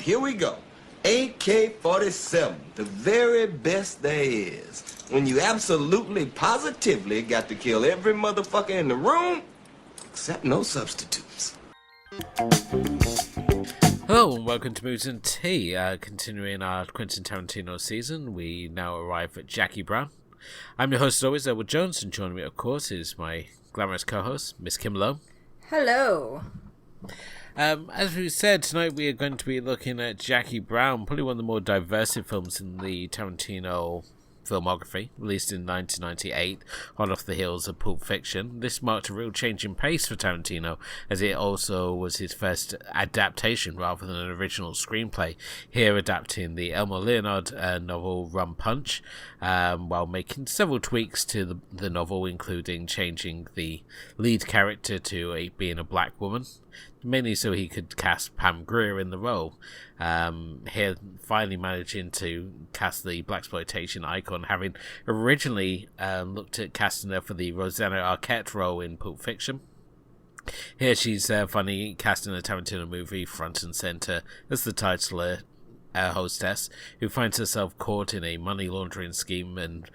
Here we go. AK-47, the very best there is. When you absolutely, positively got to kill every motherfucker in the room, except no substitutes. Hello and welcome to Moves and Tea. Continuing our Quentin Tarantino season, we now arrive at Jackie Brown. I'm your host as always, Edward Jones, and joining me of course is my glamorous co-host, Miss Kim Lowe. Hello. As we said, tonight we are going to be looking at Jackie Brown, probably one of the more diverse films in the Tarantino filmography, released in 1998, hot off the heels of Pulp Fiction. This marked a real change in pace for Tarantino, as it also was his first adaptation rather than an original screenplay, here adapting the Elmo Leonard novel Rum Punch, while making several tweaks to the novel, including changing the lead character to being a black woman, mainly so he could cast Pam Grier in the role. Here, finally managing to cast the blaxploitation icon, having originally looked at casting her for the Rosanna Arquette role in Pulp Fiction. Here she's finally cast in a Tarantino movie front and center as the titular hostess, who finds herself caught in a money laundering scheme and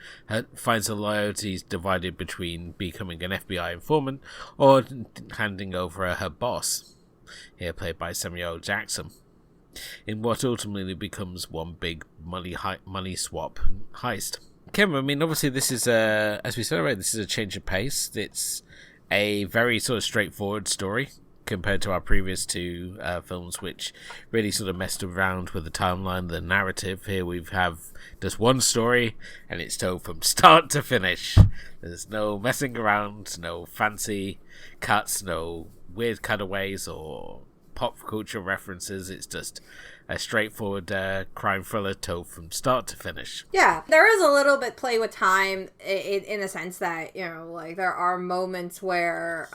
finds her loyalties divided between becoming an FBI informant or handing over her boss, here played by Samuel L. Jackson, in what ultimately becomes one big money swap heist. Kim, I mean, obviously this is as we said already, this is a change of pace. It's a very sort of straightforward story compared to our previous two films, which really sort of messed around with the timeline, the narrative. Here we have just one story, and it's told from start to finish. There's no messing around, no fancy cuts, no weird cutaways or pop culture references. It's just a straightforward crime thriller told from start to finish. Yeah, there is a little bit play with time in the sense that, you know, like there are moments where,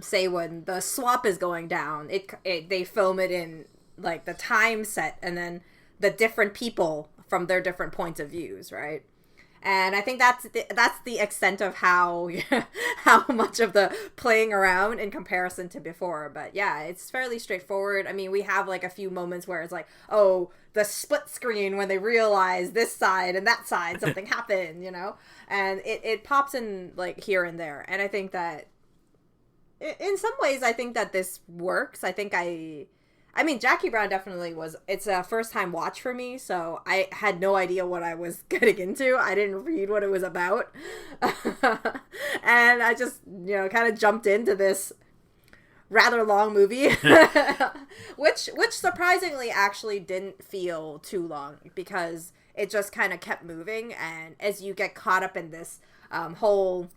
say when the swap is going down, they film it in like the time set and then the different people from their different points of views, right? And I think that's the extent of how much of the playing around in comparison to before. But yeah, it's fairly straightforward. I mean, we have like a few moments where it's like, oh, the split screen when they realize this side and that side something happened, you know, and it pops in like here and there. And I think that in some ways, I think that this works. I mean, Jackie Brown definitely it's a first time watch for me, so I had no idea what I was getting into. I didn't read what it was about. And I just, you know, kind of jumped into this rather long movie, which surprisingly actually didn't feel too long because it just kind of kept moving. And as you get caught up in this whole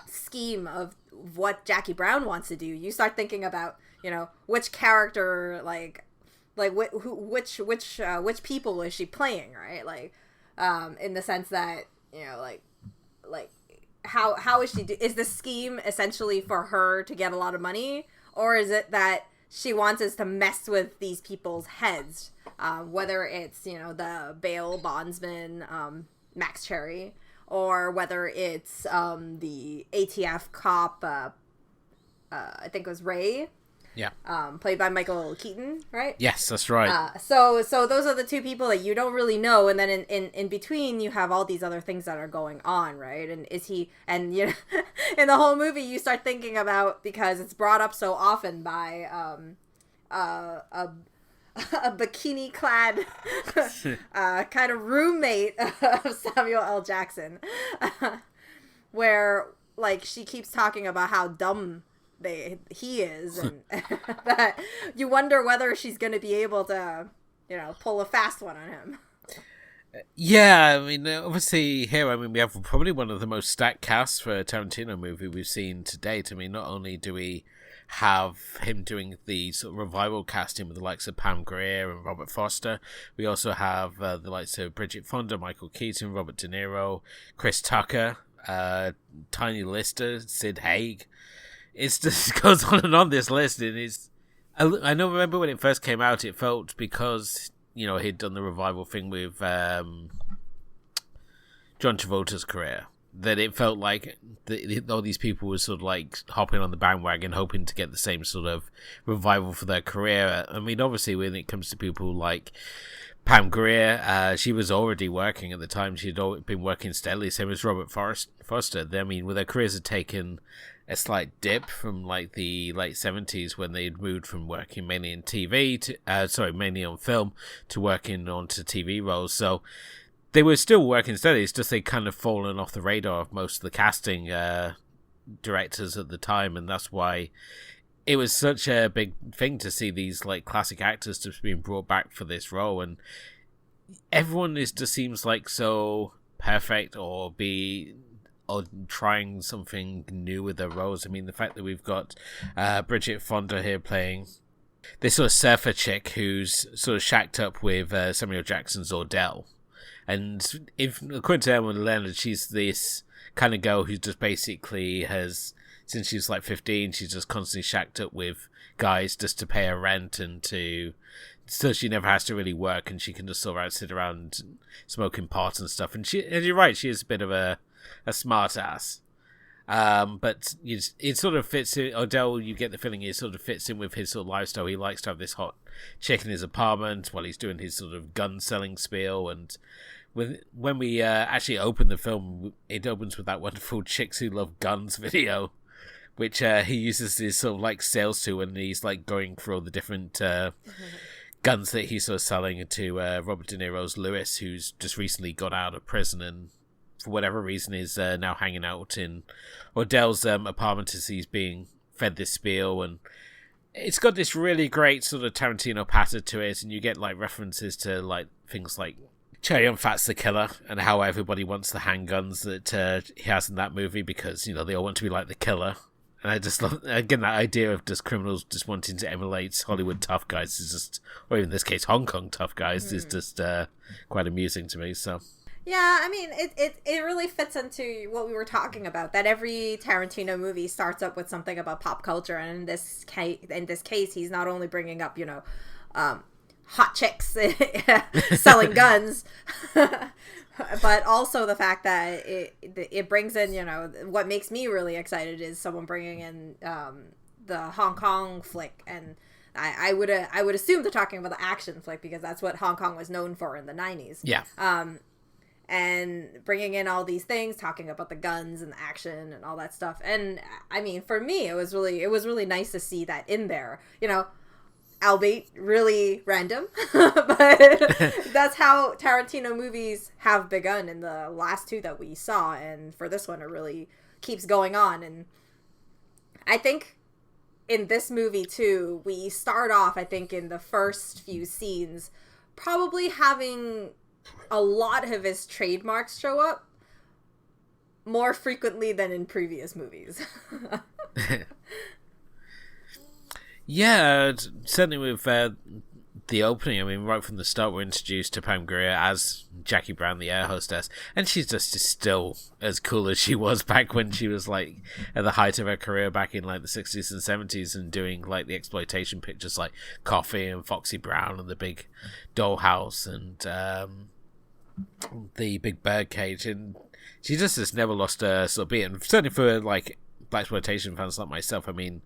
scheme of what Jackie Brown wants to do, you start thinking about, you know, which character, like which people is she playing, right? Like, in the sense that, you know, like how is is the scheme essentially for her to get a lot of money, or is it that she wants us to mess with these people's heads, whether it's, you know, the bail bondsman, Max Cherry, or whether it's the ATF cop, I think it was Ray. Yeah. Played by Michael Keaton, right? Yes, that's right. So those are the two people that you don't really know, and then in between you have all these other things that are going on, right? And you know, in the whole movie you start thinking about, because it's brought up so often by a bikini clad kind of roommate of Samuel L. Jackson, where like she keeps talking about how dumb he is, and that you wonder whether she's going to be able to, you know, pull a fast one on him. Yeah, I mean, obviously here, I mean, we have probably one of the most stacked casts for a Tarantino movie we've seen to date. I mean, not only do we have him doing the sort of revival casting with the likes of Pam Grier and Robert Foster, we also have the likes of Bridget Fonda, Michael Keaton, Robert De Niro, Chris Tucker, Tiny Lister, Sid Haig. It just goes on and on, this list, and I know, remember when it first came out, it felt, because, you know, he'd done the revival thing with John Travolta's career, that it felt like all these people were sort of like hopping on the bandwagon, hoping to get the same sort of revival for their career. I mean, obviously, when it comes to people like Pam Grier, she was already working at the time. She'd been working steadily. Same as Robert Foster. I mean, their careers had taken a slight dip from like the late 70s when they'd moved from working mainly in TV to mainly on film to working onto TV roles. So they were still working steady. It's just they kind of fallen off the radar of most of the casting directors at the time, and that's why it was such a big thing to see these like classic actors just being brought back for this role. And everyone just seems like so perfect or trying something new with their roles. I mean, the fact that we've got Bridget Fonda here playing this sort of surfer chick who's sort of shacked up with Samuel Jackson's Ordell. And if Quentin Tarantino, she's this kind of girl who just basically has, since she's like 15, she's just constantly shacked up with guys just to pay her rent and so she never has to really work, and she can just sort of sit around smoking pot and stuff. And you're right, she is a bit of a smart ass. But it sort of fits in. Ordell, you get the feeling it sort of fits in with his sort of lifestyle. He likes to have this hot chick in his apartment while he's doing his sort of gun selling spiel. And when we actually open the film, it opens with that wonderful "Chicks Who Love Guns" video, which he uses his sort of like sales to when he's like going through all the different guns that he's sort of selling to Robert De Niro's Lewis, who's just recently got out of prison and for whatever reason is now hanging out in Ordell's apartment as he's being fed this spiel. And it's got this really great sort of Tarantino patter to it, and you get like references to like things like Cherry on Fat's the Killer and how everybody wants the handguns that he has in that movie because, you know, they all want to be like the killer. And I just love, again, that idea of just criminals just wanting to emulate Hollywood tough guys is just, or even in this case, Hong Kong tough guys, is just quite amusing to me. So yeah, I mean, it really fits into what we were talking about, that every Tarantino movie starts up with something about pop culture, and in this case, he's not only bringing up, you know, hot chicks selling guns, but also the fact that it brings in, you know, what makes me really excited is someone bringing in the Hong Kong flick, and I would assume they're talking about the action flick because that's what Hong Kong was known for in the 90s. Yeah. And bringing in all these things, talking about the guns and the action and all that stuff. And I mean, for me, it was really nice to see that in there, you know, albeit really random, but that's how Tarantino movies have begun in the last two that we saw. And for this one, it really keeps going on. And I think in this movie too, we start off, I think in the first few scenes, probably having a lot of his trademarks show up more frequently than in previous movies. Yeah, certainly with the opening, I mean, right from the start, we're introduced to Pam Grier as Jackie Brown, the air hostess, and she's just still as cool as she was back when she was like at the height of her career back in like the 60s and 70s and doing like the exploitation pictures like Coffee and Foxy Brown and the Big Dollhouse and the Big Birdcage, and she just has never lost her sort of beat. And certainly for like blaxploitation fans like myself, I mean,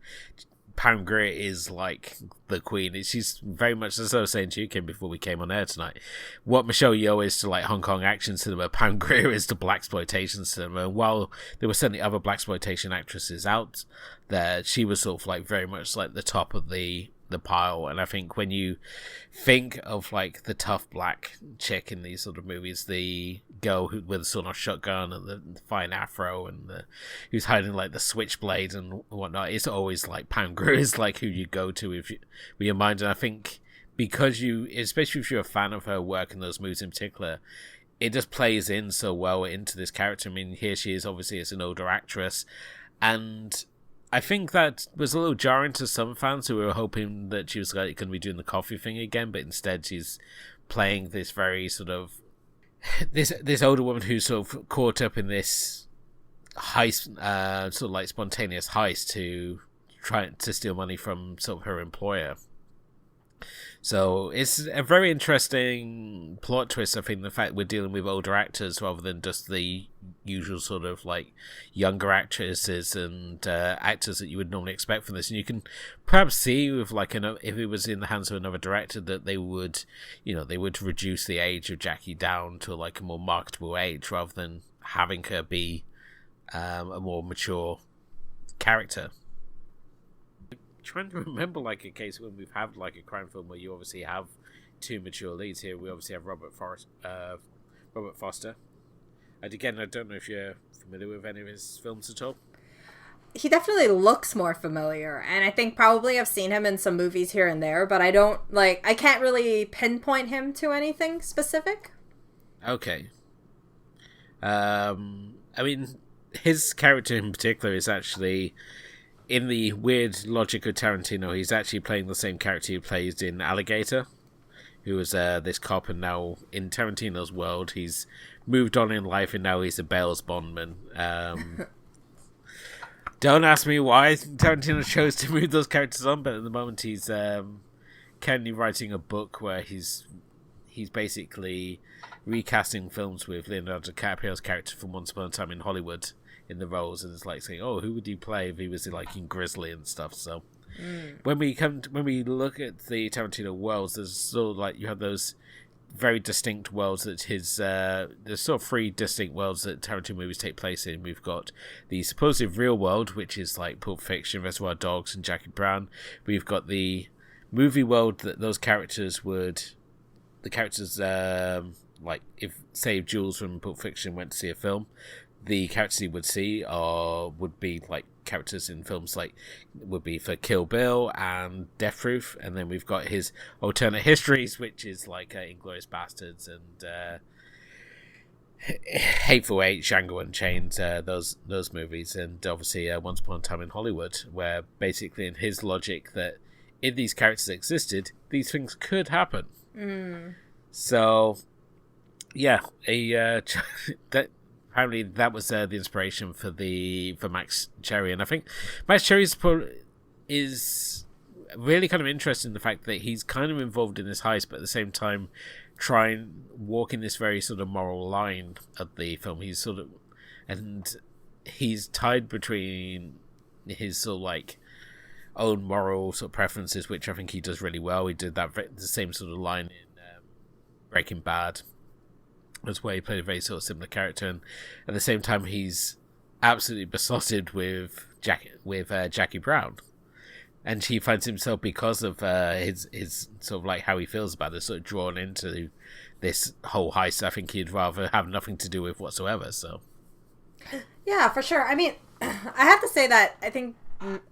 Pam Grier is like the queen. She's very much, as I was saying to you, Kim, before we came on air tonight, what Michelle Yeoh is to like Hong Kong action cinema, Pam Grier is to blaxploitation cinema. And while there were certainly other blaxploitation actresses out there, she was sort of like very much like the top of the pile. And I think when you think of like the tough black chick in these sort of movies, the girl with the sort of shotgun and the fine afro and who's hiding like the switchblade and whatnot, it's always like Pam Grier is like who you go to with your mind. And I think because especially if you're a fan of her work in those movies in particular, it just plays in so well into this character. I mean, here she is obviously as an older actress, and I think that was a little jarring to some fans who were hoping that she was like going to be doing the coffee thing again, but instead she's playing this very sort of this older woman who's sort of caught up in this heist, sort of like spontaneous heist to try to steal money from sort of her employer. So it's a very interesting plot twist, I think, the fact we're dealing with older actors rather than just the usual sort of like younger actresses and actors that you would normally expect from this. And you can perhaps see with like if it was in the hands of another director that they would, they would reduce the age of Jackie down to like a more marketable age rather than having her be a more mature character. Trying to remember like a case when we've had like a crime film where you obviously have two mature leads. Here we obviously have Robert Foster. And again, I don't know if you're familiar with any of his films at all. He definitely looks more familiar, and I think probably I've seen him in some movies here and there, but I can't really pinpoint him to anything specific. Okay. I mean, his character in particular is actually, in the weird logic of Tarantino, he's actually playing the same character he plays in Alligator, who was this cop, and now in Tarantino's world, he's moved on in life, and now he's a bails bondman. Don't ask me why Tarantino chose to move those characters on, but at the moment he's currently writing a book where he's basically recasting films with Leonardo DiCaprio's character from Once Upon a Time in Hollywood in the roles, and it's like saying, oh, who would you play if he was like in Grizzly and stuff. So when we look at the Tarantino worlds, there's sort of like you have those very distinct worlds that there's sort of three distinct worlds that Tarantino movies take place in. We've got the supposed real world, which is like Pulp Fiction, Reservoir Dogs, and Jackie Brown. We've got the movie world that those characters like if say Jules from Pulp Fiction went to see a film, the characters he would see would be like characters in films like would be for Kill Bill and Death Proof, and then we've got his alternate histories, which is like Inglourious Bastards and Hateful Eight, Django Unchained, those movies, and obviously Once Upon a Time in Hollywood, where basically in his logic that if these characters existed, these things could happen. So yeah, that apparently that was the inspiration for Max Cherry, and I think Max Cherry is really kind of interested in the fact that he's kind of involved in this heist, but at the same time walking this very sort of moral line of the film. He's tied between his sort of like own moral sort of preferences, which I think he does really well. He did the same sort of line in Breaking Bad, as where he played a very sort of similar character, and at the same time he's absolutely besotted with Jackie Brown, and he finds himself, because of his sort of like how he feels about it, sort of drawn into this whole heist. I think he'd rather have nothing to do with whatsoever. So yeah, for sure. I mean, I have to say that I think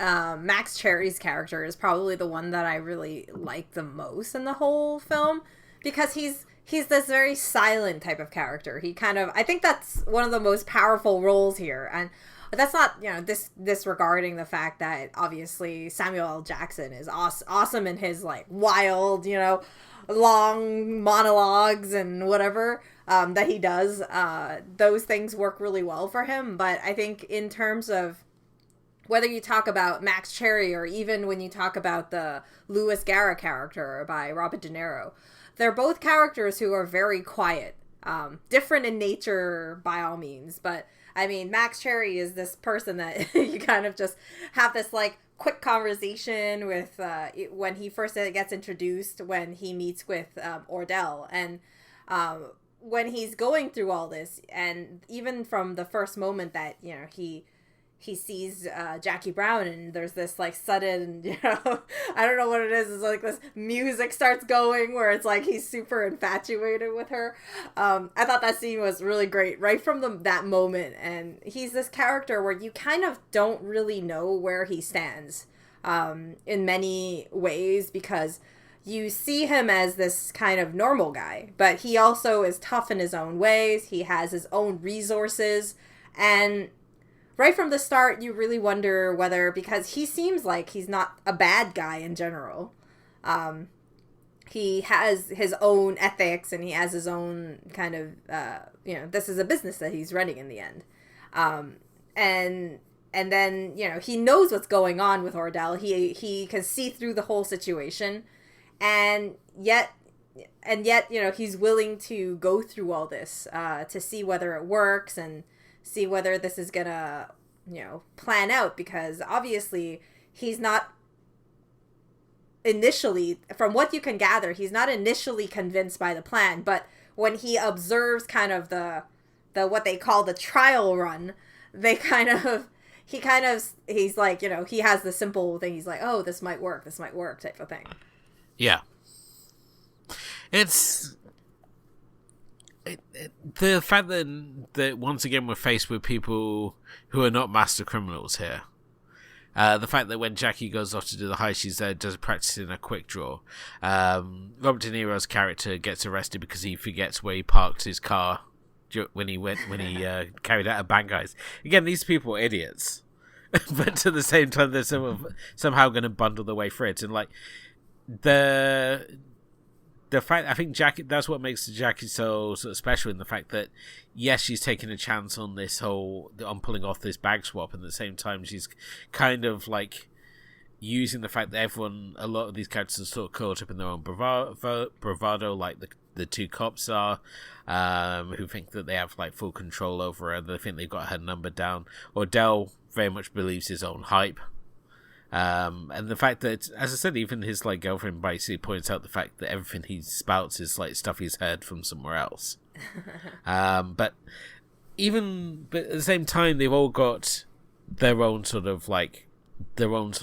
Max Cherry's character is probably the one that I really like the most in the whole film, because he's this very silent type of character. I think that's one of the most powerful roles here. And that's not, disregarding the fact that obviously Samuel L. Jackson is awesome in his like wild, long monologues and whatever that he does. Those things work really well for him. But I think in terms of whether you talk about Max Cherry or even when you talk about the Louis Gara character by Robert De Niro, they're both characters who are very quiet, different in nature by all means. But I mean, Max Cherry is this person that you kind of just have this like quick conversation with when he first gets introduced, when he meets with Ordell, and when he's going through all this, and even from the first moment that he sees Jackie Brown, and there's this like sudden, I don't know what it is. It's like this music starts going where it's like he's super infatuated with her. I thought that scene was really great right from that moment. And he's this character where you kind of don't really know where he stands in many ways, because you see him as this kind of normal guy, but he also is tough in his own ways. He has his own resources, and right from the start, you really wonder whether, because he seems like he's not a bad guy in general. He has his own ethics, and he has his own kind of, this is a business that he's running in the end. And then, he knows what's going on with Ordell. He can see through the whole situation. and yet he's willing to go through all this to see whether it works and see whether this is gonna plan out, because obviously he's not initially, from what you can gather, he's not initially convinced by the plan, but when he observes kind of the what they call the trial run, he's like, he has the simple thing, he's like, oh, this might work type of thing. Yeah. It's the fact that once again we're faced with people who are not master criminals here. The fact that when Jackie goes off to do the heist, she's there does practicing a quick draw. Robert De Niro's character gets arrested because he forgets where he parked his car when he carried out a bank heist. Again, these people are idiots, but at the same time they're somehow going to bundle their way through it. And like the fact, I think Jackie, that's what makes Jackie so sort of special, in the fact that yes, she's taking a chance on on pulling off this bag swap, and at the same time she's kind of like using the fact that a lot of these characters are sort of caught up in their own bravado, like the two cops are, who think that they have like full control over her. They think they've got her number down. Ordell very much believes his own hype. And the fact that, as I said, even his like girlfriend basically points out the fact that everything he spouts is like stuff he's heard from somewhere else. But at the same time, they've all got their own sort of like plans.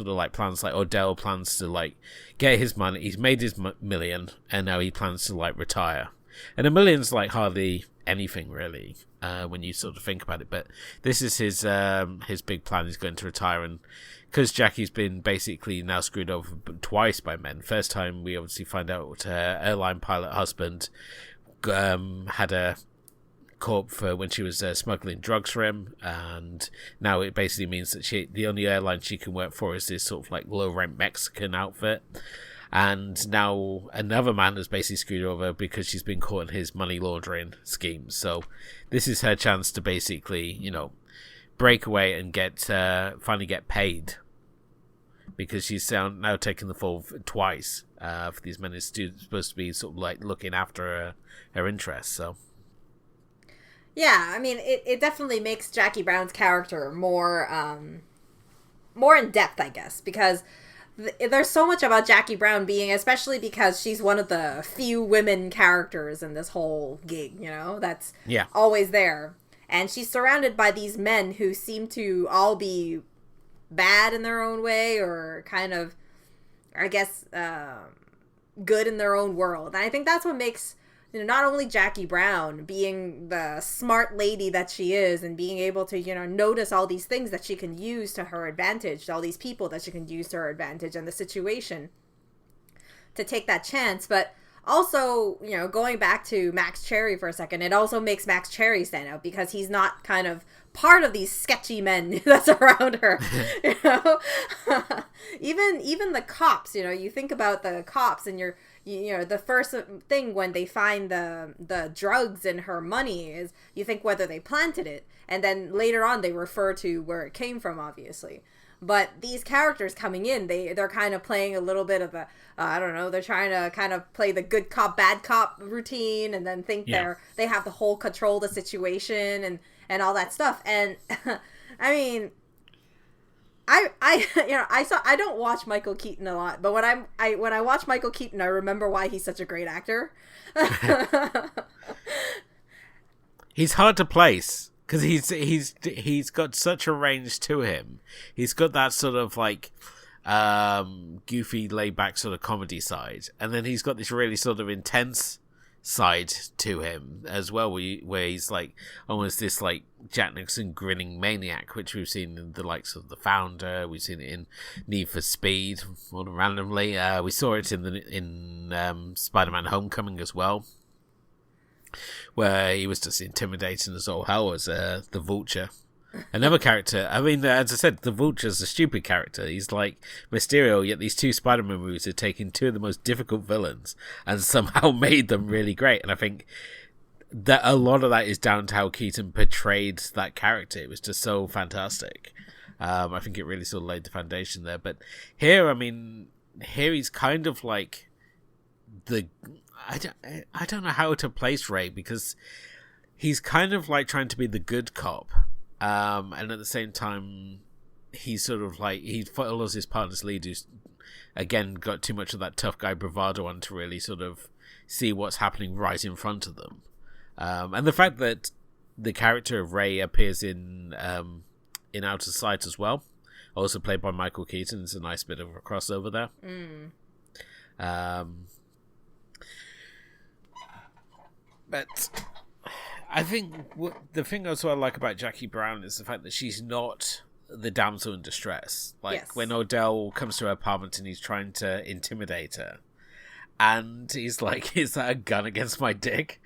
Like Ordell plans to like get his money. He's made his million, and now he plans to like retire. And $1 million's like hardly anything really, when you sort of think about it. But this is his big plan. He's going to retire, and because Jackie's been basically now screwed over twice by men. First time we obviously find out her airline pilot husband had a corp for when she was smuggling drugs for him, and now it basically means that the only airline she can work for is this sort of like low rent Mexican outfit. And now another man has basically screwed over because she's been caught in his money laundering schemes. So this is her chance to basically, break away and finally get paid, because she's now taking the fall twice for these men. It's supposed to be sort of like looking after her interests. So yeah, I mean, it definitely makes Jackie Brown's character more in depth, I guess, because there's so much about Jackie Brown being, especially because she's one of the few women characters in this whole gig, that's always there. And she's surrounded by these men who seem to all be bad in their own way, or kind of, I guess, good in their own world. And I think that's what makes, not only Jackie Brown being the smart lady that she is, and being able to, notice all these things that she can use to her advantage, all these people that she can use to her advantage, and the situation to take that chance, but also, going back to Max Cherry for a second, it also makes Max Cherry stand out because he's not kind of part of these sketchy men that's around her. Even the cops, you think about the cops, and the first thing when they find the drugs in her money is you think whether they planted it, and then later on they refer to where it came from, obviously. But these characters coming in, they're kind of playing a little bit of a, I don't know, they're trying to kind of play the good cop, bad cop routine, and then think they have the whole control of the situation and all that stuff. And I mean, I don't watch Michael Keaton a lot, but when I watch Michael Keaton, I remember why he's such a great actor. He's hard to place. Because he's got such a range to him. He's got that sort of like goofy, laid back sort of comedy side, and then he's got this really sort of intense side to him as well, where he's like almost this like Jack Nicholson grinning maniac, which we've seen in the likes of The Founder. We've seen it in Need for Speed, more randomly. We saw it in Spider-Man: Homecoming as well, where he was just intimidating as all hell as the Vulture. Another character, I mean, as I said, the Vulture's a stupid character. He's like Mysterio, yet these two Spider-Man movies have taken two of the most difficult villains and somehow made them really great. And I think that a lot of that is down to how Keaton portrayed that character. It was just so fantastic. I think it really sort of laid the foundation there. But here, I mean, here he's kind of like the I don't know how to place Ray, because he's kind of like trying to be the good cop, and at the same time he's sort of like he follows his partner's lead, who's again got too much of that tough guy bravado on to really sort of see what's happening right in front of them. And the fact that the character of Ray appears in Out of Sight as well, also played by Michael Keaton, is a nice bit of a crossover there. But I think the thing also I like about Jackie Brown is the fact that she's not the damsel in distress. Like when Odell comes to her apartment and he's trying to intimidate her, and he's like, "Is that a gun against my dick?"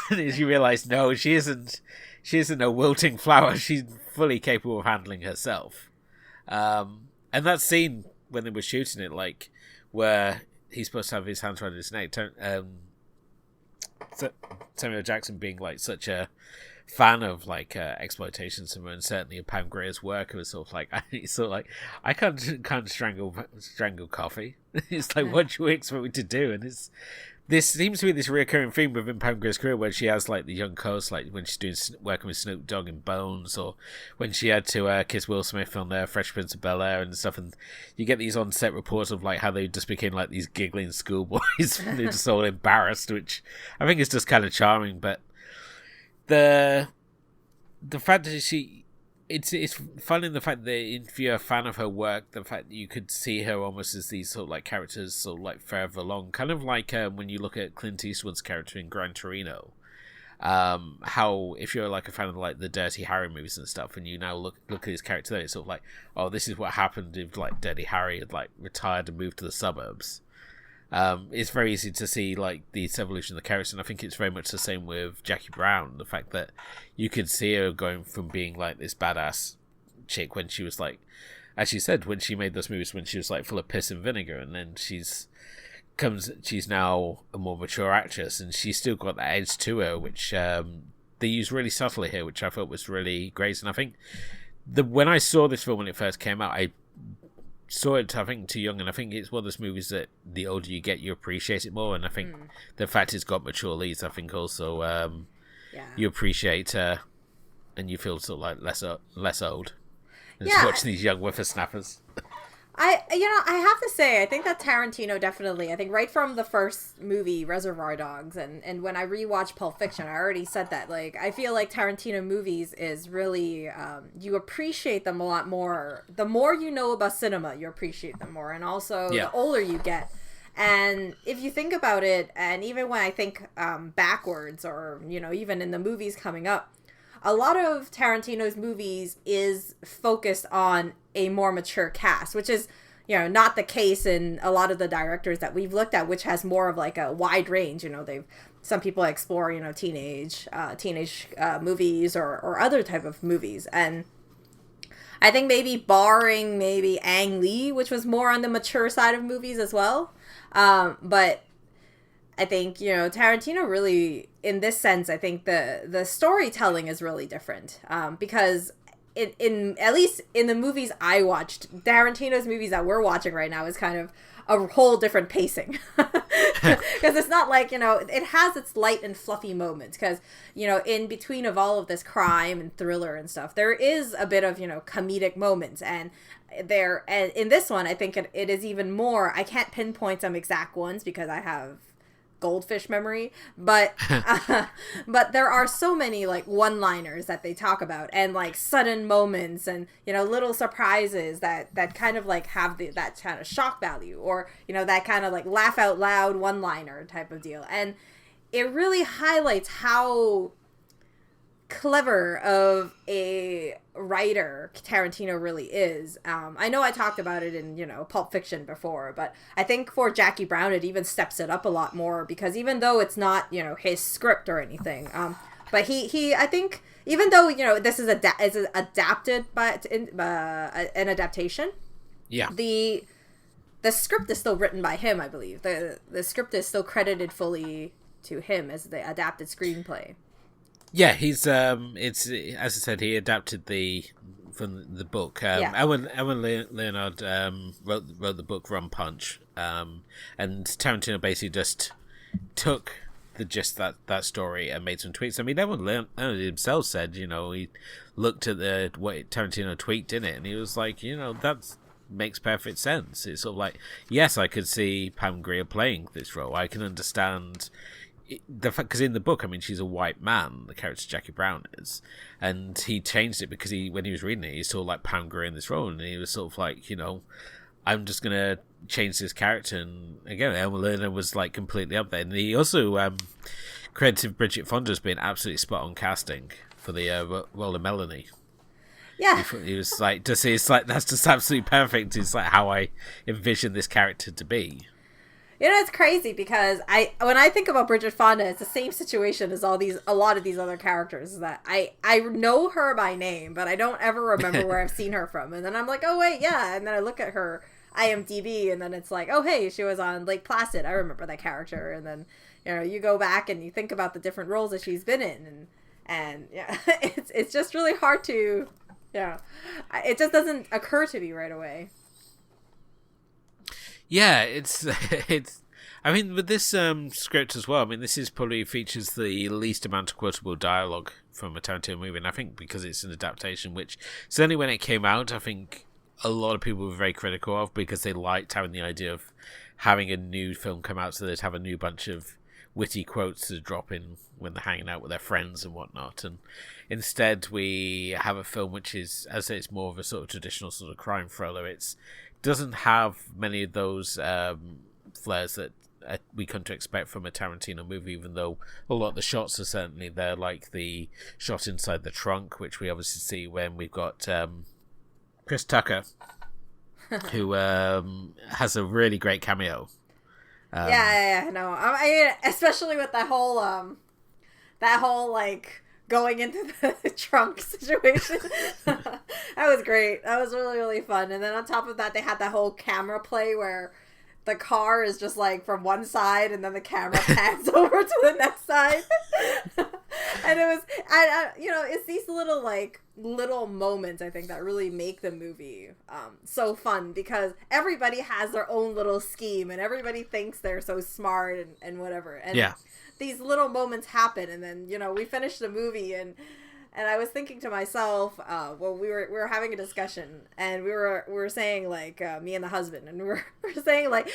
And you realise, no, she isn't. She isn't a wilting flower. She's fully capable of handling herself. And that scene when they were shooting it, like where he's supposed to have his hands around his neck, Samuel Jackson being like such a fan of like exploitation cinema, and certainly of Pam Grier's work, it was sort of like I can't strangle coffee. It's like, what do you expect me to do? And this seems to be this recurring theme within Pam Grier's career, where she has like the young coast, like when she's working with Snoop Dogg in Bones, or when she had to kiss Will Smith on Fresh Prince of Bel-Air and stuff. And you get these on-set reports of like how they just became like these giggling schoolboys. They're just all embarrassed, which I think is just kind of charming. But the fact that it's fun in the fact that if you're a fan of her work, the fact that you could see her almost as these sort of like characters sort of like further along, kind of like when you look at Clint Eastwood's character in Gran Torino, how if you're like a fan of like the Dirty Harry movies and stuff, and you now look at his character there, it's sort of like, oh, this is what happened if like Dirty Harry had like retired and moved to the suburbs. It's very easy to see like this evolution of the character, and I think it's very much the same with Jackie Brown. The fact that you could see her going from being like this badass chick when she was like, as she said, when she made those movies when she was like full of piss and vinegar, and then she's now a more mature actress, and she's still got that edge to her, which they use really subtly here, which I thought was really great. And I think when I saw this film when it first came out, I saw it, I think, too young, and I think it's one of those movies that the older you get, you appreciate it more. And I think the fact it's got mature leads, I think also you appreciate her, and you feel sort of like less old. And just watching these young whippersnappers. I have to say, I think that Tarantino definitely, I think right from the first movie, Reservoir Dogs, and when I rewatched Pulp Fiction, I already said that, like, I feel like Tarantino movies is really, you appreciate them a lot more. The more you know about cinema, you appreciate them more, and also the older you get. And if you think about it, and even when I think backwards, or, even in the movies coming up, a lot of Tarantino's movies is focused on a more mature cast, which is, not the case in a lot of the directors that we've looked at, which has more of like a wide range. Some people explore, teenage movies or other type of movies. And I think maybe barring maybe Ang Lee, which was more on the mature side of movies as well. But I think, Tarantino really, in this sense, I think the storytelling is really different. Because in at least in the movies I watched, Tarantino's movies that we're watching right now is kind of a whole different pacing. Because it's not like, it has its light and fluffy moments. Because, in between of all of this crime and thriller and stuff, there is a bit of, comedic moments. And in this one, I think it is even more. I can't pinpoint some exact ones because I have goldfish memory, but there are so many like one-liners that they talk about, and like sudden moments, and little surprises that kind of like have that kind of shock value, or that kind of like laugh out loud one-liner type of deal. And it really highlights how clever of a writer Tarantino really is. I know I talked about it in Pulp Fiction before, but I think for Jackie Brown it even steps it up a lot more, because even though it's not his script or anything, but he I think even though this is adapted by an adaptation, the script is still written by him. I believe the script is still credited fully to him as the adapted screenplay. Yeah, he's it's, as I said, he adapted from the book. Owen Leonard wrote the book Rum Punch, and Tarantino basically just took that story and made some tweaks. I mean, Leonard himself said, he looked at what Tarantino tweaked in it, and he was like, that makes perfect sense. It's sort of like, yes, I could see Pam Grier playing this role. I can understand the fact, because in the book, I mean, she's a white man, the character Jackie Brown is, and he changed it because when he was reading it, he saw like Pam Grier in this role, and he was sort of like, I'm just gonna change this character. And again, Elmer Lerner was like completely up there, and he also credited Bridget Fonda as being absolutely spot on casting for the role of Melanie. Yeah, he was like, it's like that's just absolutely perfect. It's like how I envision this character to be. It's crazy because when I think about Bridget Fonda, it's the same situation as a lot of these other characters, that I know her by name, but I don't ever remember where I've seen her from. And then I'm like, oh wait, yeah. And then I look at her IMDb, and then it's like, oh hey, she was on Lake Placid. I remember that character. And then you go back and you think about the different roles that she's been in, and yeah, it's just really hard to, it just doesn't occur to me right away. Yeah, it's I mean, with this script as well, I mean, this is probably features the least amount of quotable dialogue from a Tarantino movie, and I think because it's an adaptation, which certainly when it came out, I think a lot of people were very critical of, because they liked having the idea of having a new film come out so they'd have a new bunch of witty quotes to drop in when they're hanging out with their friends and whatnot. And instead we have a film which is, as I say, it's more of a sort of traditional sort of crime thriller. It doesn't have many of those flares that we come to expect from a Tarantino movie, even though a lot of the shots are certainly there, like the shot inside the trunk, which we obviously see when we've got Chris Tucker, who has a really great cameo. Yeah, no, I mean, especially with that whole like going into the trunk situation. That was great. That was really, really fun. And then on top of that, they had that whole camera play where the car is just like from one side, and then the camera pans over to the next side. And it was, it's these little moments, I think, that really make the movie so fun, because everybody has their own little scheme, and everybody thinks they're so smart and whatever. And yeah, these little moments happen, and then we finish the movie, and I was thinking to myself, we were having a discussion, and we were saying, like, me and the husband, and we were saying, like,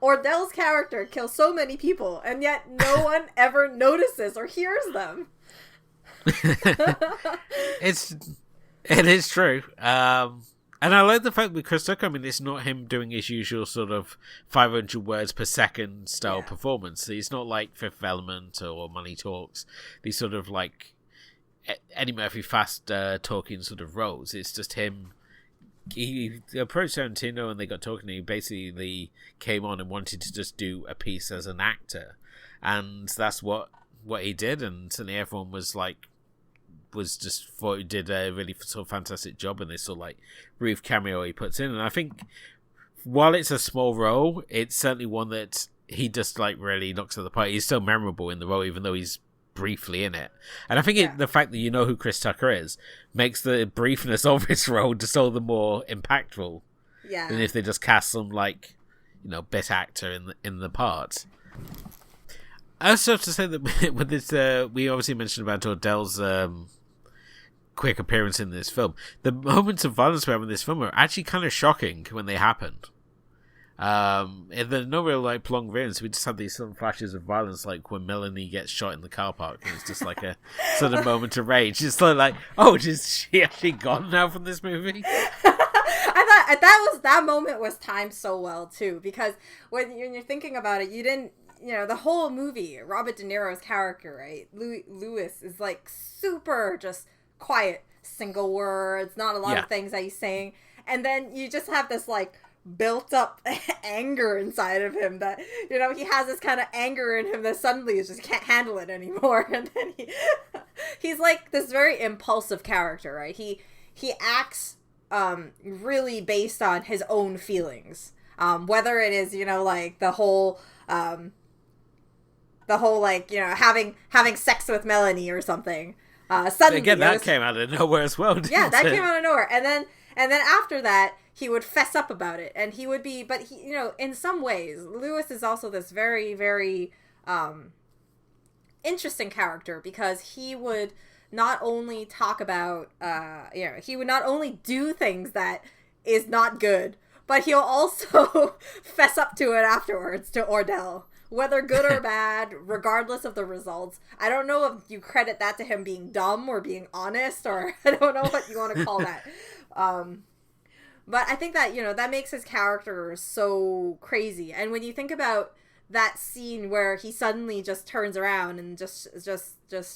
Ordell's character kills so many people, and yet no one ever notices or hears them. It is true. And I like the fact with Chris Tucker, I mean, it's not him doing his usual sort of 500 words per second style performance. He's not like Fifth Element or Money Talks. These sort of like Eddie Murphy fast talking sort of roles. It's just him. He approached Tarantino and they got talking, and he basically came on and wanted to just do a piece as an actor. And that's what he did, and certainly everyone was just thought he did a really sort of fantastic job in this sort of like brief cameo he puts in. And I think while it's a small role, it's certainly one that he just like really knocks out the park. He's still memorable in the role, even though he's briefly in it. And I think the fact that you know who Chris Tucker is makes the briefness of his role just all the more impactful than if they just cast some like bit actor in the part. I also have to say that with this, we obviously mentioned about Ordell's quick appearance in this film. The moments of violence we have in this film are actually kind of shocking when they happened. And there's no real like prolonged violence. We just had these sudden flashes of violence, like when Melanie gets shot in the car park, and it's just like a sudden moment of rage. It's like, oh, is she actually gone now from this movie? I thought that moment was timed so well too, because when you're thinking about it, you didn't. The whole movie, Robert De Niro's character, right? Lewis is like super just quiet, single words, not a lot of things that he's saying. And then you just have this like built up anger inside of him that, he has this kind of anger in him that suddenly he just can't handle it anymore. And then he's like this very impulsive character, right? He acts really based on his own feelings. Whether it is, like the whole like, having sex with Melanie or something. Suddenly again, that came out of nowhere as well. Yeah, that came out of nowhere. And then after that, he would fess up about it, and he would be, but he, in some ways, Lewis is also this very, very interesting character, because he would not only talk about, he would not only do things that is not good, but he'll also fess up to it afterwards to Ordell, whether good or bad, regardless of the results. I don't know if you credit that to him being dumb or being honest, or I don't know what you want to call that. But I think that, that makes his character so crazy. And when you think about that scene where he suddenly just turns around and just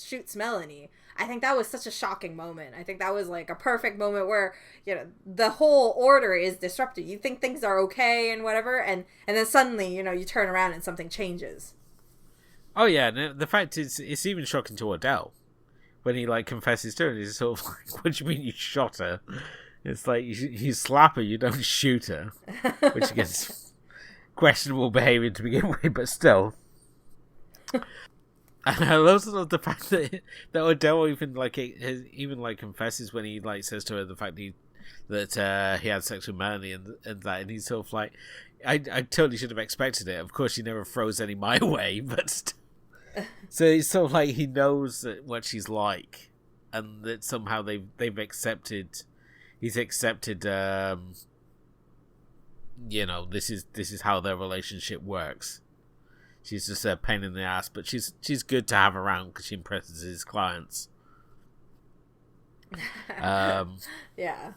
shoots Melanie, I think that was such a shocking moment. I think that was like a perfect moment where, the whole order is disrupted. You think things are okay and whatever, and then suddenly, you turn around and something changes. Oh yeah, and the fact is, it's even shocking to Ordell when he like confesses to it. He's sort of like, "What do you mean you shot her?" It's like you slap her, you don't shoot her, which against questionable behaviour to begin with, but still. And I also love the fact that Ordell even confesses when he like says to her the fact that he had sex with Melanie and that, and he's sort of like, I totally should have expected it. Of course, she never throws any my way, but so it's sort of like he knows what she's like, and that somehow they've accepted. He's accepted. This is how their relationship works. She's just a pain in the ass, but she's good to have around because she impresses his clients. Yeah.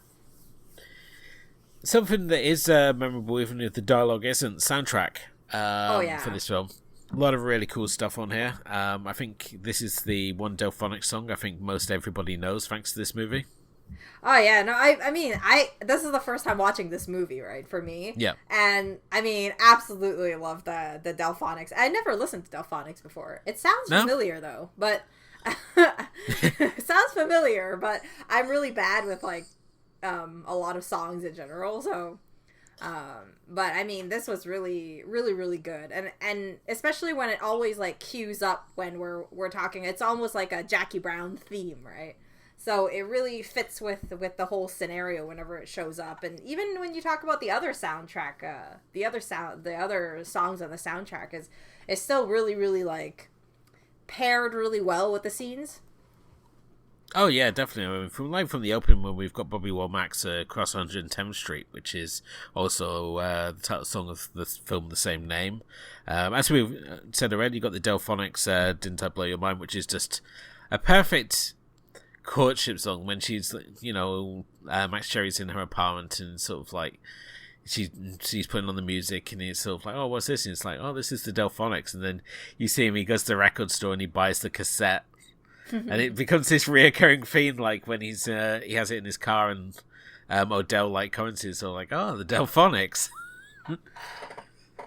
Something that is memorable, even if the dialogue isn't, soundtrack for this film. A lot of really cool stuff on here. I think this is the one Delphonics song I think most everybody knows thanks to this movie. Oh yeah, no, I mean, this is the first time watching this movie, right, for me. Yeah. And I mean, absolutely love the Delphonics. I never listened to Delphonics before. It sounds familiar though, but it sounds familiar, but I'm really bad with like a lot of songs in general, so but I mean, this was really, really, really good, and especially when it always like cues up when we're talking. It's almost like a Jackie Brown theme, right? So it really fits with the whole scenario whenever it shows up. And even when you talk about the other soundtrack, the other songs on the soundtrack is still really, really like paired really well with the scenes. Oh yeah, definitely. I mean, from the opening when we've got Bobby Womack's Cross 110th Street, which is also the title song of the film, the same name. As we've said already, you got the Delphonics "Didn't I Blow Your Mind," which is just a perfect courtship song when she's, Max Cherry's in her apartment and sort of like she's putting on the music and it's sort of like, oh, what's this? And it's like, oh, this is the Delphonics. And then you see him, he goes to the record store and he buys the cassette. And it becomes this reoccurring theme, like when he has it in his car and Ordell like comments, so like, oh, the Delphonics.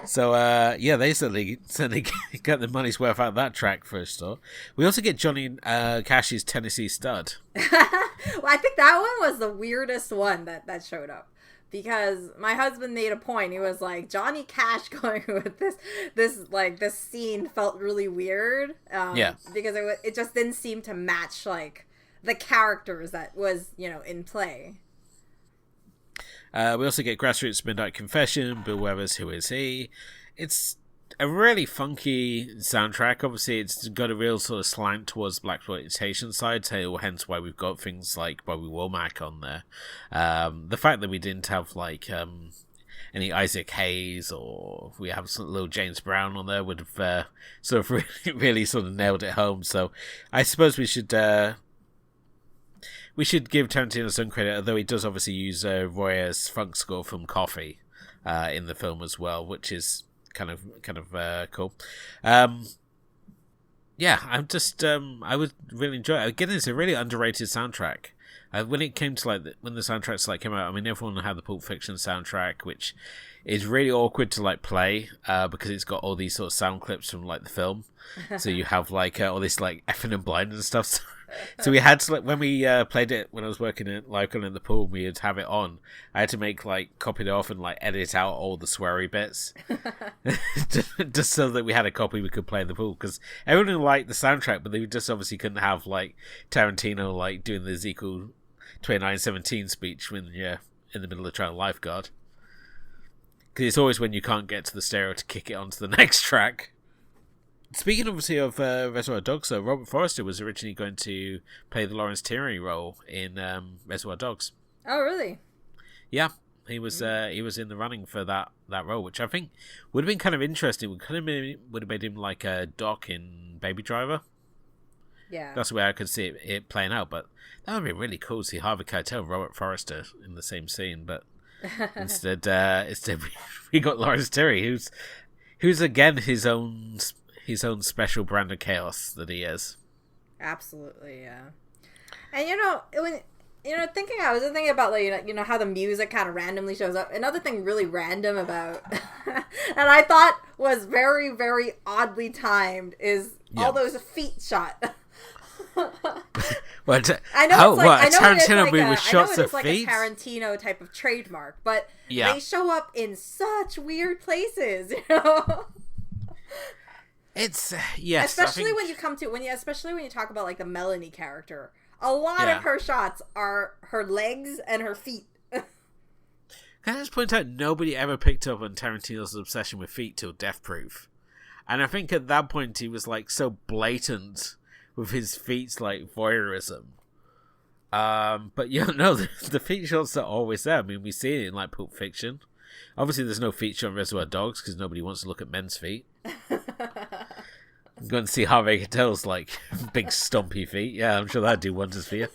So they certainly got the money's worth out of that track for a start. We also get Johnny Cash's Tennessee Stud. Well, I think that one was the weirdest one that showed up, because my husband made a point. He was like, Johnny Cash going with this scene felt really weird. Because it just didn't seem to match like the characters that was in play. We also get Grassroots Midnight Confession, Bill Weber's Who Is He? It's a really funky soundtrack. Obviously, it's got a real sort of slant towards the blaxploitation side, so hence why we've got things like Bobby Womack on there. The fact that we didn't have like any Isaac Hayes or we have some little James Brown on there would have sort of really sort of nailed it home. So I suppose we should give Tarantino some credit, although he does obviously use Roy Ayers' funk score from Coffee in the film as well, which is kind of cool. I'm just I would really enjoy it. Again, it's a really underrated soundtrack. When it came to when the soundtracks came out, I mean, everyone had the Pulp Fiction soundtrack, which is really awkward to play because it's got all these sort of sound clips from the film. So you have all this effing and blind and stuff. So we had to when we played it when I was working at Lycon in the pool, we would have it on. I had to make copy it off and edit out all the sweary bits, just so that we had a copy we could play in the pool. Because everyone liked the soundtrack, but they just obviously couldn't have Tarantino doing the Ezekiel 29:17 speech when you're in the middle of trying to lifeguard. Because it's always when you can't get to the stereo to kick it onto the next track. Speaking obviously of Reservoir Dogs, though, Robert Forster was originally going to play the Lawrence Tierney role in Reservoir Dogs. Oh, really? Yeah, he was in the running for that role, which I think would have been kind of interesting. Would have made him like a Doc in Baby Driver. Yeah. That's the way I could see it playing out. But that would be really cool to see Harvey Keitel and Robert Forster in the same scene. But instead we got Lawrence Tierney, who's again his own special brand of chaos that he is. Absolutely, yeah. And I was thinking about like how the music kind of randomly shows up. Another thing really random about, and I thought was very, very oddly timed is all those feet shot. I know Tarantino movie with shots of like feet. A Tarantino type of trademark, but they show up in such weird places, It's yes, especially when you talk about like the Melanie character. A lot of her shots are her legs and her feet. Can I just point out, nobody ever picked up on Tarantino's obsession with feet till Death Proof, and I think at that point he was like so blatant with his feet's like voyeurism. But the feet shots are always there. I mean, we see it in like Pulp Fiction. Obviously, there's no feet shot in Reservoir Dogs because nobody wants to look at men's feet. Go and see Harvey Keitel's like big stumpy feet. Yeah, I'm sure that'd do wonders for you.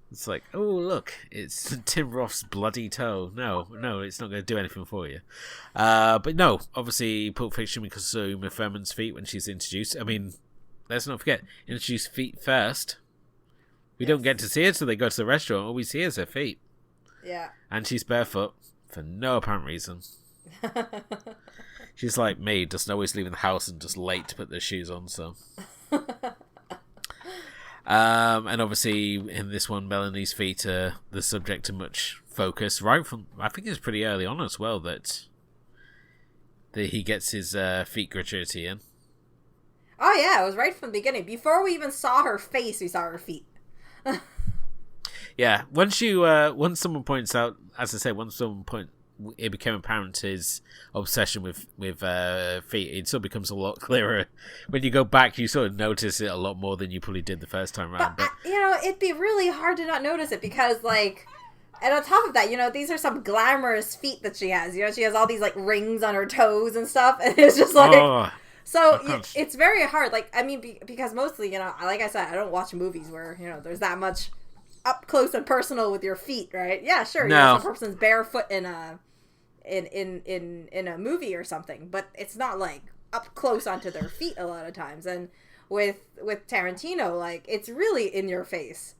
It's like, oh look, it's Tim Roth's bloody toe. No, it's not going to do anything for you. But no, obviously Pulp Fiction, because of Uma Thurman's feet when she's introduced. I mean, let's not forget, introduce feet first. We don't get to see her till they go to the restaurant. All we see is her feet. Yeah. And she's barefoot for no apparent reason. She's like me, doesn't always leave the house and just late to put their shoes on, so. And obviously in this one, Melanie's feet are the subject of much focus, right from, I think it's pretty early on as well, that he gets his feet gratuity in. Oh yeah, it was right from the beginning. Before we even saw her face, we saw her feet. Yeah, once someone points out, as I said, it became apparent his obsession with feet. It sort of becomes a lot clearer when you go back. You sort of notice it a lot more than you probably did the first time around. But it'd be really hard to not notice it because, like, and on top of that, these are some glamorous feet that she has. She has all these like rings on her toes and stuff, and it's just like. It's very hard. Like, I mean, because mostly, like I said, I don't watch movies where there's that much up close and personal with your feet, right? Yeah, sure. No. Some person's barefoot in a movie or something, but it's not like up close onto their feet a lot of times. And with Tarantino, like, it's really in your face.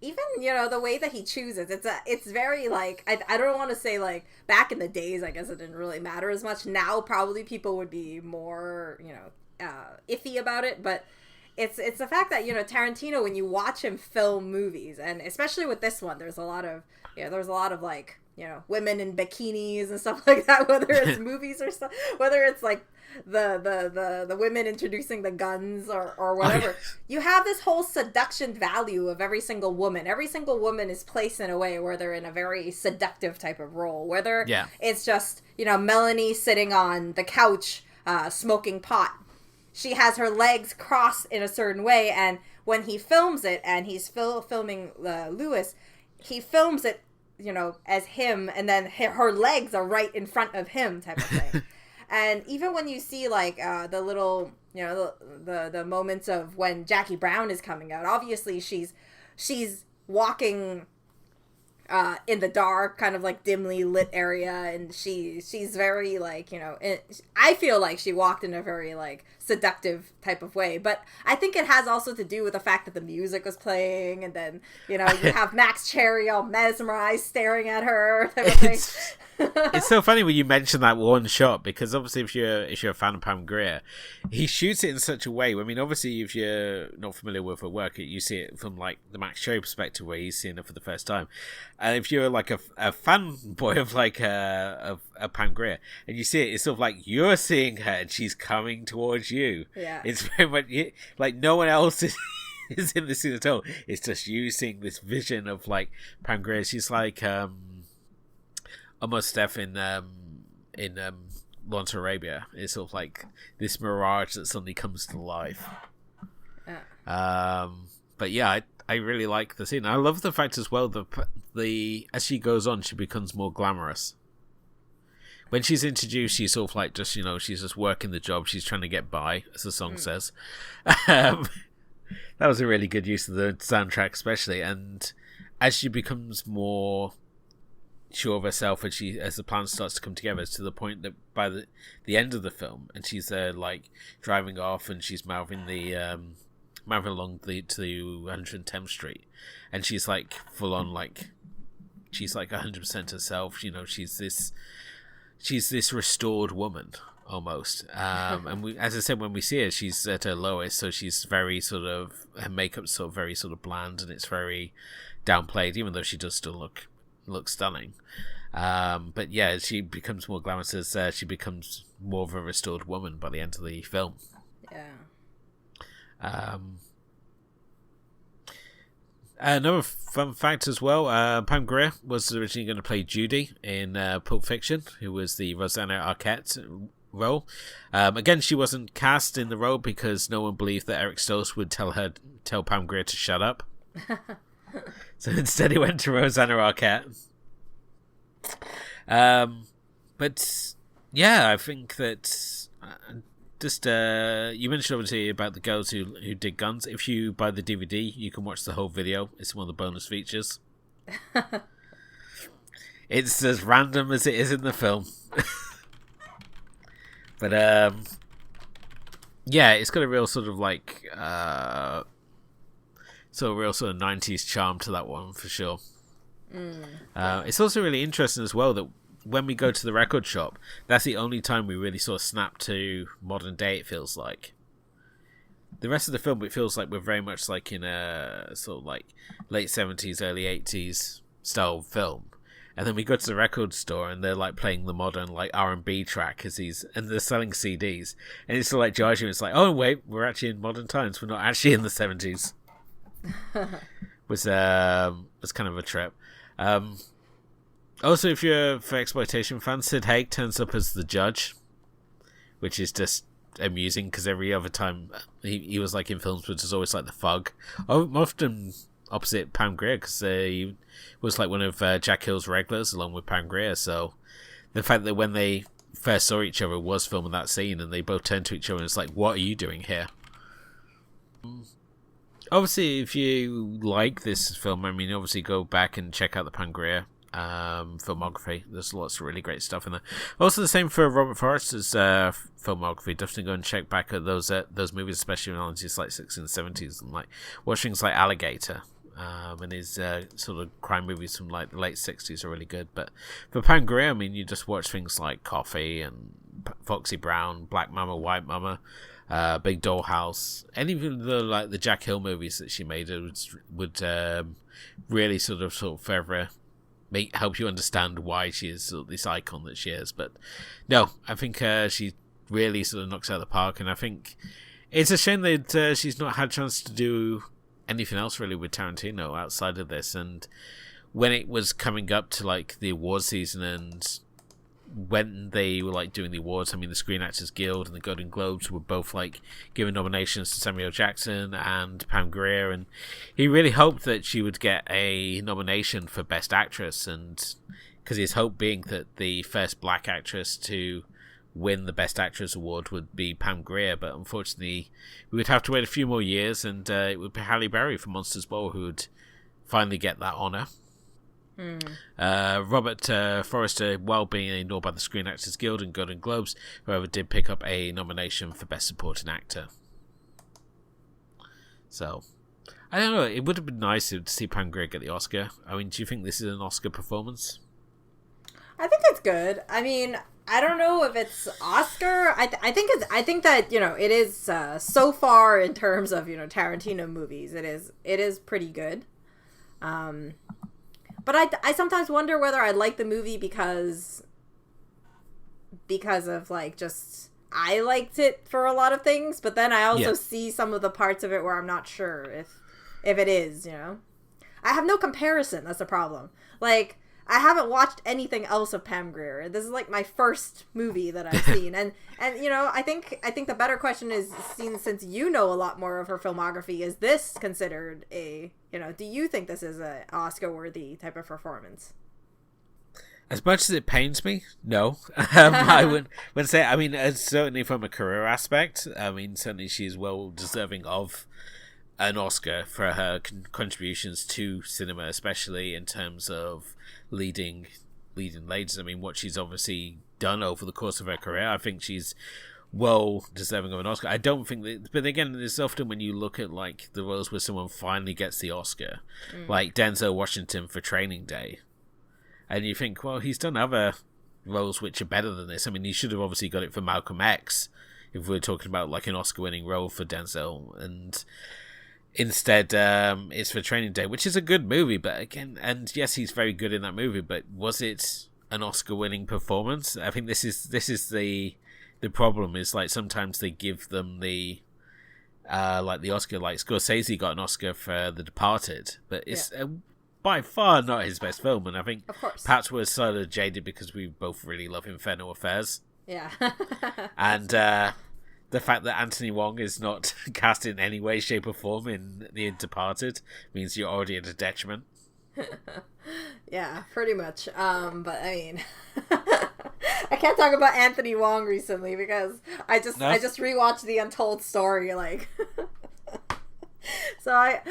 Even the way that he chooses, it's very like I don't want to say like back in the days, I guess it didn't really matter as much. Now probably people would be more iffy about it, but it's the fact that Tarantino, when you watch him film movies, and especially with this one, there's a lot of like women in bikinis and stuff like that, whether it's movies or stuff, whether it's like the women introducing the guns or whatever. You have this whole seduction value of every single woman. Every single woman is placed in a way where they're in a very seductive type of role, whether it's just Melanie sitting on the couch smoking pot. She has her legs crossed in a certain way, and when he films it, and he's filming Lewis, he films it as him, and then her legs are right in front of him type of thing. And even when you see like the little the moments of when Jackie Brown is coming out, obviously she's walking in the dark, kind of like dimly lit area, and she's very like I feel like she walked in a very like seductive type of way, but I think it has also to do with the fact that the music was playing, and then you have Max Cherry all mesmerized staring at her type of thing. It's so funny when you mention that one shot, because obviously if you're a fan of Pam Grier, he shoots it in such a way. I mean, obviously if you're not familiar with her work, you see it from like the Max Cherry perspective, where he's seeing her for the first time. And if you're like a fanboy of like of Pam Grier, and you see it, it's sort of like you're seeing her and she's coming towards you. Yeah, it's very much like no one else is in this scene at all. It's just you seeing this vision of like Pam Grier. She's like almost Steph in Lawrence of Arabia. It's sort of like this mirage that suddenly comes to life. But yeah, I really like the scene. I love the fact as well that as she goes on, she becomes more glamorous. When she's introduced, she's sort of like just, she's just working the job. She's trying to get by, as the song says. That was a really good use of the soundtrack, especially. And as she becomes more sure of herself, as the plan starts to come together, to the point that by the end of the film, and she's like driving off, and she's mouthing along to 110th Street, and she's like full on, like she's like 100% herself. She's this restored woman almost. And as I said, when we see her, she's at her lowest, so she's very sort of, her makeup's sort of very sort of bland, and it's very downplayed, even though she does still look stunning. But yeah, she becomes more glamorous as she becomes more of a restored woman by the end of the film. Yeah. Another fun fact as well, Pam Grier was originally going to play Judy in Pulp Fiction, who was the Rosanna Arquette role. Again, she wasn't cast in the role because no one believed that Eric Stoltz would tell Pam Grier to shut up. So instead he went to Rosanna Arquette. But yeah, I think that just you mentioned obviously about the girls who dig guns. If you buy the DVD, you can watch the whole video. It's one of the bonus features. It's as random as it is in the film. But yeah, it's got a real sort of like real sort of 90s charm to that one for sure. It's also really interesting as well that when we go to the record shop, that's the only time we really sort of snap to modern day, it feels like. The rest of the film, it feels like we're very much like in a sort of like late 70s, early 80s style film. And then we go to the record store and they're like playing the modern like R&B track and they're selling CDs. And it's sort of like jarring. It's like, oh wait, we're actually in modern times. We're not actually in the 70s. was kind of a trip. Also, if you're for exploitation fans, Sid Haig turns up as the judge, which is just amusing because every other time he was like in films, which is always like the Fug, often opposite Pam Grier, because he was like one of Jack Hill's regulars along with Pam Grier. So the fact that when they first saw each other was filming that scene, and they both turned to each other and it's like, what are you doing here? Obviously, if you like this film, I mean, obviously go back and check out the Pam Grier filmography. There's lots of really great stuff in there. Also, the same for Robert Forster's filmography. Definitely go and check back at those movies, especially in the 60s and 70s, and like watch things like Alligator. And his sort of crime movies from like the late 60s are really good. But for Pam Grier, I mean, you just watch things like Coffee and Foxy Brown, Black Mama, White Mama, Big Dollhouse, any of the Jack Hill movies that she made would really sort of forever help you understand why she is sort of this icon that she is. But no, I think she really sort of knocks out of the park, and I think it's a shame that she's not had a chance to do anything else really with Tarantino outside of this. And when it was coming up to like the award season, and when they were like doing the awards, I mean the Screen Actors Guild and the Golden Globes were both like giving nominations to Samuel Jackson and Pam Grier, and he really hoped that she would get a nomination for Best Actress, and because his hope being that the first black actress to win the Best Actress award would be Pam Grier. But unfortunately we would have to wait a few more years, and it would be Halle Berry for Monsters Ball who would finally get that honour. Robert Forster, while being ignored by the Screen Actors Guild and Golden Globes, however, did pick up a nomination for Best Supporting Actor. So, I don't know, it would have been nice to see Pam Grier get the Oscar. I mean, do you think this is an Oscar performance? I think it's good. I mean, I don't know if it's Oscar. I think that it is so far in terms of Tarantino movies, it is pretty good. But I sometimes wonder whether I like the movie because of like just I liked it for a lot of things, but then I also see some of the parts of it where I'm not sure if it is, I have no comparison, that's the problem. Like I haven't watched anything else of Pam Grier. This is like my first movie that I've seen, and you know, I think the better question is, since you know a lot more of her filmography, is this considered a, you know, do you think this is a Oscar worthy type of performance? As much as it pains me, no. I wouldn't say. I mean, certainly from a career aspect, I mean, certainly she's well deserving of an Oscar for her contributions to cinema, especially in terms of leading ladies. I mean, what she's obviously done over the course of her career, I think she's well deserving of an Oscar. I don't think that, but again, there's often when you look at like the roles where someone finally gets the Oscar, like Denzel Washington for Training Day, and you think, well, he's done other roles which are better than this. I mean, he should have obviously got it for Malcolm X, if we're talking about like an Oscar-winning role for Denzel, and instead it's for Training Day, which is a good movie, but again, and yes, he's very good in that movie, but was it an Oscar-winning performance? I think this is the problem, is like sometimes they give them the like the Oscar, like Scorsese got an Oscar for The Departed, but it's by far not his best film, and I think perhaps we're sort of jaded because we both really love Infernal Affairs. Yeah. And the fact that Anthony Wong is not cast in any way, shape, or form in The Departed means you're already at a detriment. Yeah, pretty much. But I mean, I can't talk about Anthony Wong recently because I just rewatched The Untold Story, like. So I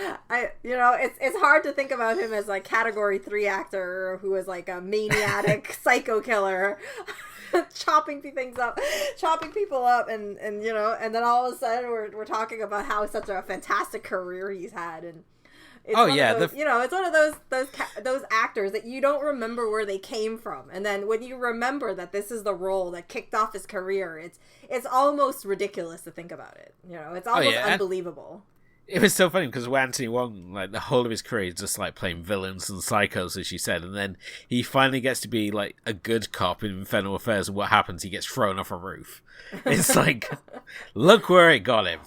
you know, it's hard to think about him as like category 3 actor who is like a maniac psycho killer. chopping people up, and you know, and then all of a sudden we're talking about how such a fantastic career he's had, and it's you know, it's one of those actors that you don't remember where they came from, and then when you remember that this is the role that kicked off his career, it's almost ridiculous to think about it. You know, it's almost unbelievable. It was so funny because Anthony Wong, like the whole of his career, is just like playing villains and psychos, as you said, and then he finally gets to be like a good cop in Infernal Affairs, and what happens? He gets thrown off a roof. It's like, look where it got him.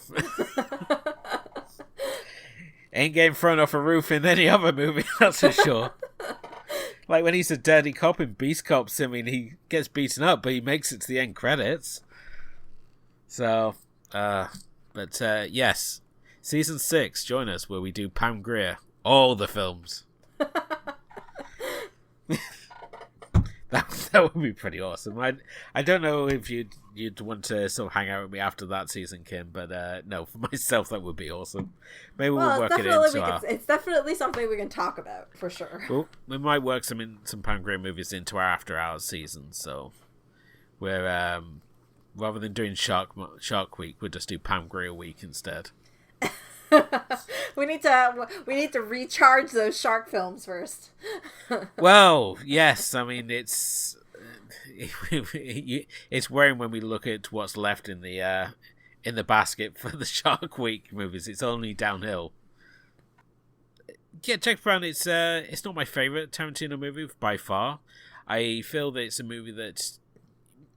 Ain't getting thrown off a roof in any other movie, that's for sure. Like when he's a dirty cop in Beast Cops, I mean, he gets beaten up, but he makes it to the end credits. So, yes. Season 6, join us where we do Pam Grier, all the films. That would be pretty awesome. I don't know if you'd want to sort of hang out with me after that season, Kim, but no, for myself that would be awesome. Maybe we'll work it into it's definitely something we can talk about for sure. Well, we might work some Pam Grier movies into our After Hours season, so we're rather than doing Shark Week, we'll just do Pam Grier Week instead. we need to recharge those shark films first. Well, yes, I mean it's worrying when we look at what's left in the basket for the Shark Week movies. It's only downhill. Yeah, Jack Brown. It's not my favorite Tarantino movie by far. I feel that it's a movie that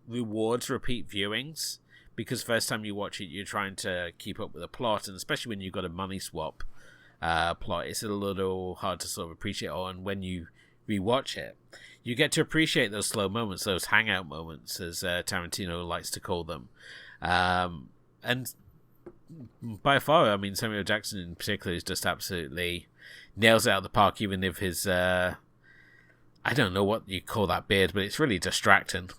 rewards repeat viewings, because first time you watch it, you're trying to keep up with the plot, and especially when you've got a money swap plot, it's a little hard to sort of appreciate. And when you rewatch it, you get to appreciate those slow moments, those hangout moments, as Tarantino likes to call them. And by far, I mean, Samuel Jackson in particular is just absolutely nails it out of the park, even if his, I don't know what you call that beard, but it's really distracting.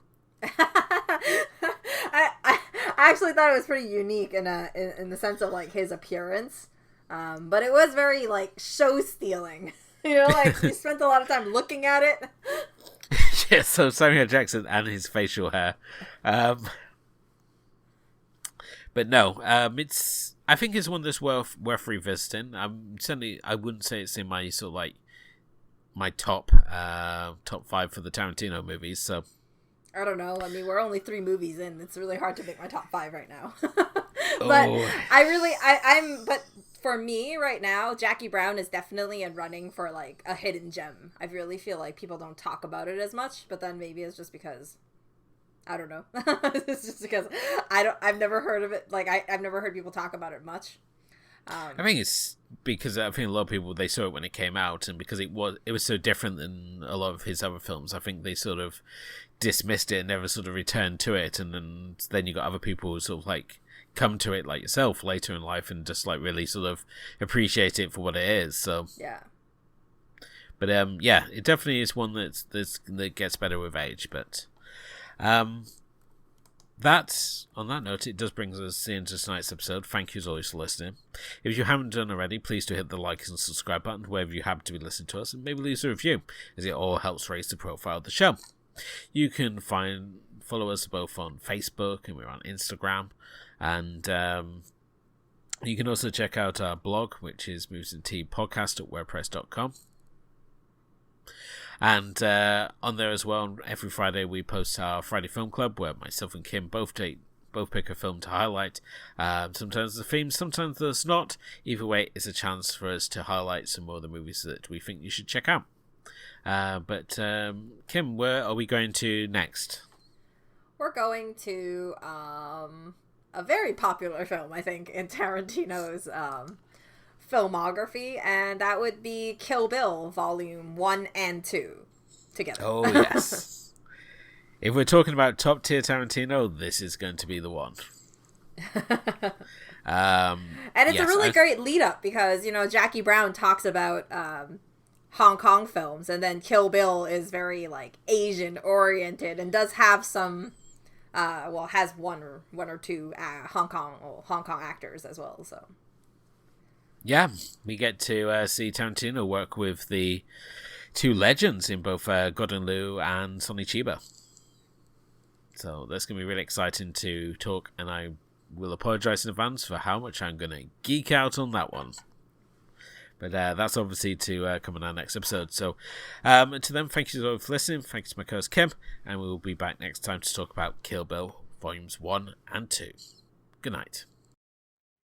I actually thought it was pretty unique in the sense of like his appearance, but it was very like show stealing. You know, like you spent a lot of time looking at it. Yeah, so Samuel Jackson and his facial hair, but no, I think it's one that's worth revisiting. I wouldn't say it's in my sort of like my top 5 for the Tarantino movies. So. I don't know. I mean, we're only 3 movies in. It's really hard to make my top 5 right now. But but for me right now, Jackie Brown is definitely in running for like a hidden gem. I really feel like people don't talk about it as much, but then maybe it's just because I don't know. It's just because I've never heard of it. Like I've never heard people talk about it much. I think it's because I think a lot of people, they saw it when it came out, and because it was so different than a lot of his other films, I think they sort of dismissed it and never sort of returned to it, and then you got other people who sort of like come to it like yourself later in life and just like really sort of appreciate it for what it is. So yeah. But it definitely is one that gets better with age. But that's, on that note, it does bring us into tonight's episode. Thank you as always for listening. If you haven't done already, please do hit the like and subscribe button wherever you happen to be listening to us, and maybe leave us a review, as it all helps raise the profile of the show. You can follow us both on Facebook, and we're on Instagram, and you can also check out our blog, which is movesandteapodcast.wordpress.com. And on there as well, every Friday we post our Friday Film Club, where myself and Kim both pick a film to highlight. Sometimes there's a theme, sometimes there's not. Either way, it's a chance for us to highlight some more of the movies that we think you should check out. But Kim, where are we going to next? We're going to a very popular film, I think, in Tarantino's filmography, and that would be Kill Bill Volume 1 and 2 together. Oh, yes. If we're talking about top tier Tarantino, this is going to be the one. And it's a really great lead up because, Jackie Brown talks about Hong Kong films, and then Kill Bill is very like Asian oriented and does have some has one or two Hong Kong actors as well, so yeah, we get to see Tarantino work with the two legends in both Gordon Liu and Sonny Chiba. So that's going to be really exciting to talk, and I will apologise in advance for how much I'm going to geek out on that one. But that's obviously to come in our next episode. So to them, thank you all for listening. Thank you to my co-host Kim, and we will be back next time to talk about Kill Bill Volumes 1 and 2. Good night.